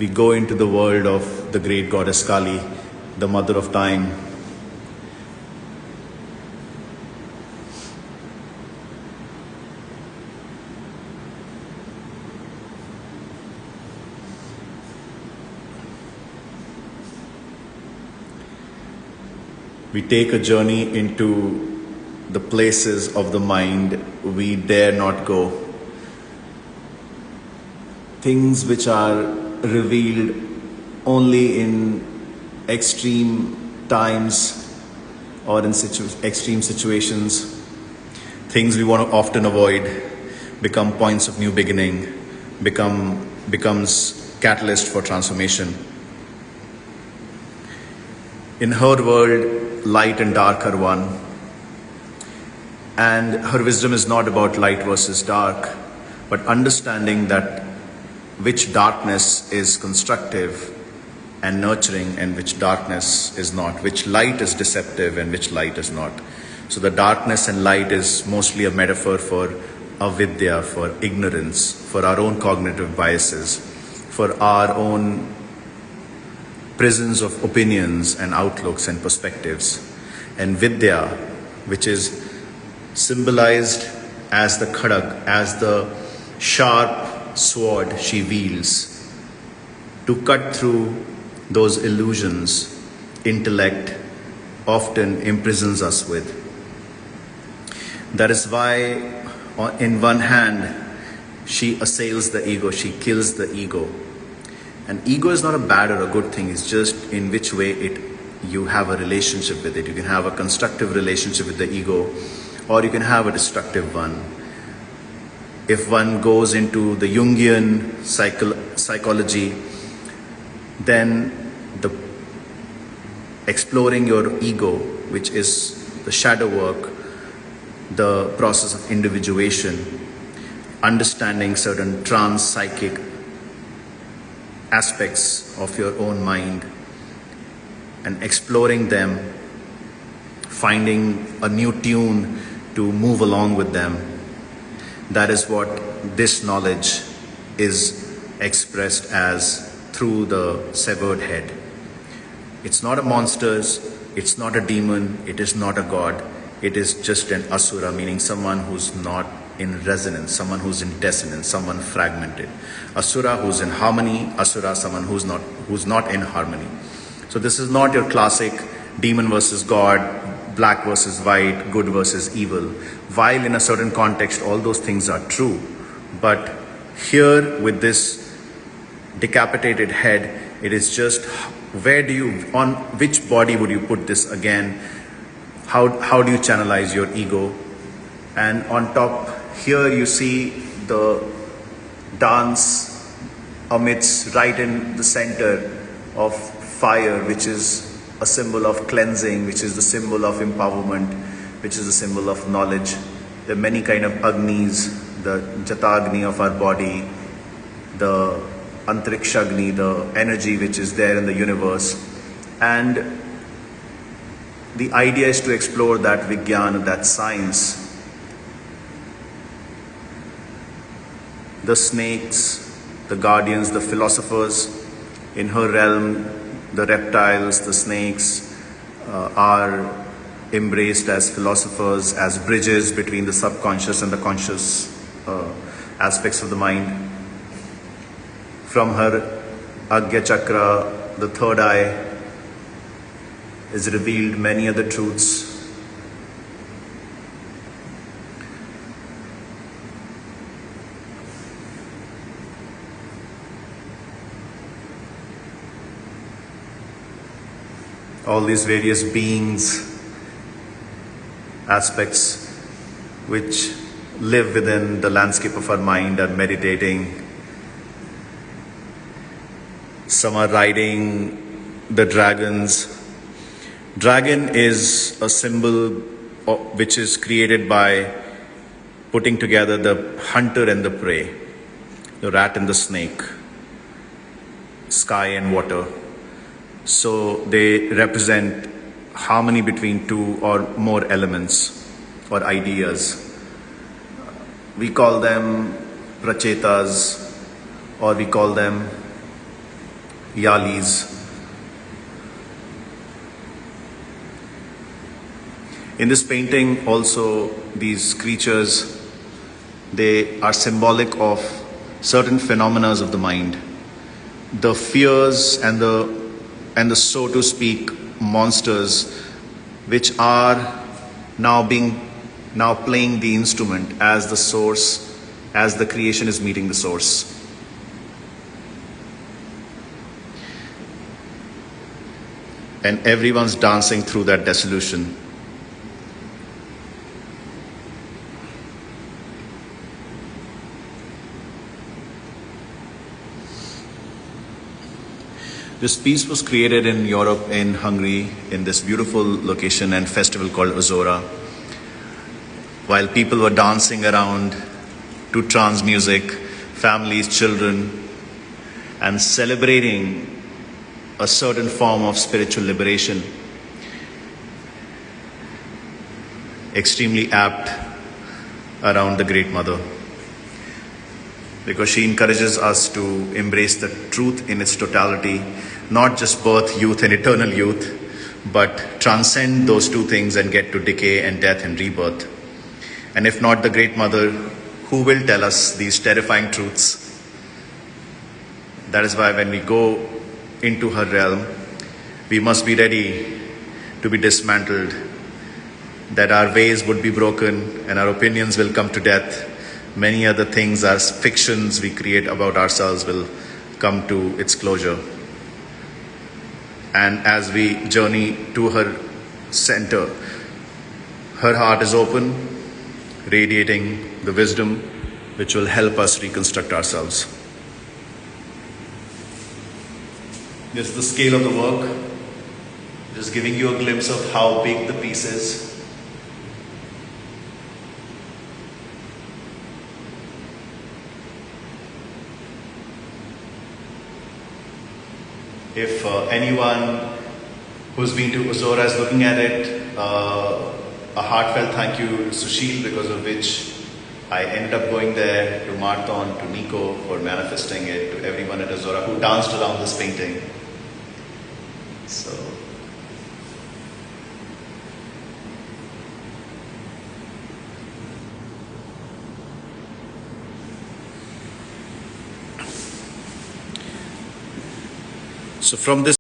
we go into the world of the great goddess Kali, the mother of time. We take a journey into the places of the mind we dare not go. Things which are revealed only in extreme times or in extreme situations. Things we want to often avoid become points of new beginning, becomes catalyst for transformation. In her world, light and dark are one. And her wisdom is not about light versus dark, but understanding that which darkness is constructive and nurturing and which darkness is not, which light is deceptive and which light is not. So the darkness and light is mostly a metaphor for avidya, for ignorance, for our own cognitive biases, for our own prisons of opinions and outlooks and perspectives. And vidya, which is symbolized as the khadag, as the sharp sword she wields to cut through those illusions intellect often imprisons us with. That is why in one hand she assails the ego, she kills the ego. And ego is not a bad or a good thing, it's just in which way you have a relationship with it. You can have a constructive relationship with the ego, or you can have a destructive one. If one goes into the Jungian psychology, then the exploring your ego, which is the shadow work, the process of individuation, understanding certain trans-psychic aspects of your own mind and exploring them, finding a new tune to move along with them. That is what this knowledge is expressed as through the severed head. It's not a monster, it's not a demon, it is not a god, it is just an asura, meaning someone who's not in resonance, someone who's in dissonance, someone fragmented. Asura who's in harmony, asura someone who's not in harmony. So this is not your classic demon versus god, black versus white, good versus evil. While in a certain context all those things are true, but here with this decapitated head, it is just on which body would you put this again? How do you channelize your ego? And on top here you see the dance amidst, right in the center of fire, which is a symbol of cleansing, which is the symbol of empowerment, which is the symbol of knowledge. There are many kind of agnis, the jatagni of our body, the antrikshagni, the energy which is there in the universe. And the idea is to explore that Vijnana, that science. The snakes, the guardians, the philosophers. In her realm, the reptiles, the snakes are embraced as philosophers, as bridges between the subconscious and the conscious aspects of the mind. From her Agya Chakra, the third eye, is revealed many other truths. All these various beings, aspects which live within the landscape of our mind are meditating. Some are riding the dragons. Dragon is a symbol which is created by putting together the hunter and the prey, the rat and the snake, sky and water. So they represent harmony between two or more elements or ideas. We call them prachetas, or we call them yalis. In this painting also, these creatures, they are symbolic of certain phenomena of the mind. The fears and the so to speak monsters which are now playing the instrument as the source, as the creation is meeting the source. And everyone's dancing through that dissolution. This piece was created in Europe, in Hungary, in this beautiful location and festival called Ozora. While people were dancing around to trance music, families, children, and celebrating a certain form of spiritual liberation, extremely apt around the Great Mother, because she encourages us to embrace the truth in its totality, not just birth, youth, and eternal youth, but transcend those two things and get to decay and death and rebirth. And if not the Great Mother, who will tell us these terrifying truths? That is why when we go into her realm, we must be ready to be dismantled, that our ways would be broken and our opinions will come to death. Many other things, as fictions we create about ourselves, will come to its closure. And as we journey to her center, her heart is open, radiating the wisdom which will help us reconstruct ourselves. This is the scale of the work, just giving you a glimpse of how big the piece is. If anyone who's been to Ozora is looking at it, a heartfelt thank you to Sushil, because of which I ended up going there, to Marthon, to Nico for manifesting it, to everyone at Ozora who danced around this painting. So, from this